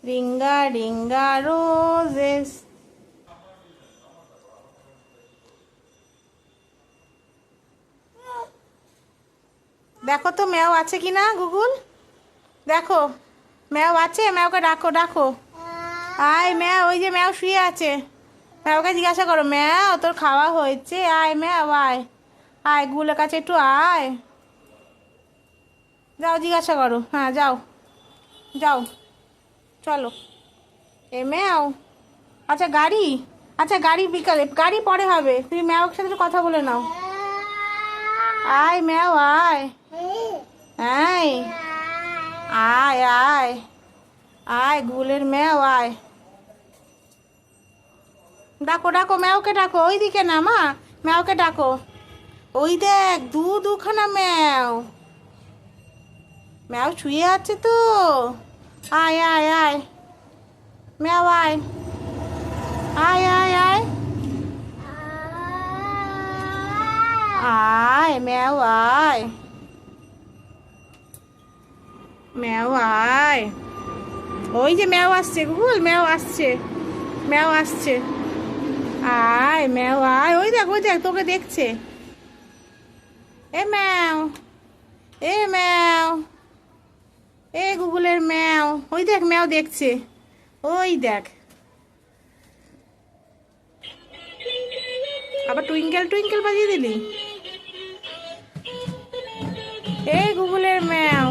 Ring a ring a roses. দেখো তো ম্যাও আছে কি না গুগল, দেখো ম্যাও আছে, ম্যাওকে ডাকো ডাকো। আয় ম্যাও, ওই যে ম্যাও শুয়ে আছে, ম্যাওকে জিজ্ঞাসা করো ম্যাও তোর খাওয়া হয়েছে, আয় ম্যাও আয়, আয় গুগলের কাছে একটু আয়, যাও জিজ্ঞাসা করো, হ্যাঁ যাও যাও চলো। এ ম্যাও, আচ্ছা গাড়ি, আচ্ছা গাড়ি বিকালে, গাড়ি পরে হবে, তুমি ম্যাওর সাথে একটু কথা বলে নাও। আয় ম্যাও আয়, আয় আয় আয় আয় গুগলের ম্যাও আয়, ডাকো ডাকো ম্যাওকে ডাকো, ওই দিকে না মা, ম্যাওকে ডাকো, ওই দেখ দুখানা ম্যাও, ম্যাও শুয়ে আছে তো, আয় আয় আয় ম্যাও আয়, আয় আয় আয় আয় ম্যাও আয়, ম্যাও আয়, ওই যে ম্যাও আসছে গুগল, ম্যাও আসছে, ম্যাও আসছে, আয় ম্যাও আয়, ওই দেখ তোকে দেখছে, এ ম্যাও, এ ম্যাও, এ গুগলের ম্যাও, ওই দেখ ম্যাও দেখছে, ওই দেখ, আবার টুইঙ্কেল টুইঙ্কেল বাজিয়ে দিলি, এই গুগলের ম্যাও,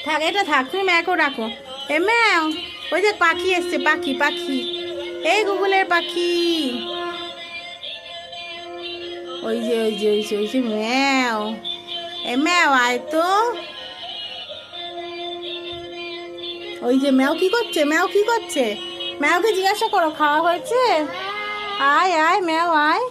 থাক এটা থাক, তুমি ম্যাওকেও রাখো, এ ম্যাও, ওই দেখ পাখি এসছে, পাখি পাখি, এই গুগলের পাখি, ওই যে ওই যে ওই যে ওই যে ম্যাও, এ ম্যাও আয় তো, ওই যে ম্যাও কি করছে, ম্যাও কি করছে, ম্যাওকে জিজ্ঞাসা করো খাওয়া হয়েছে, আয় আয় ম্যাও আয়।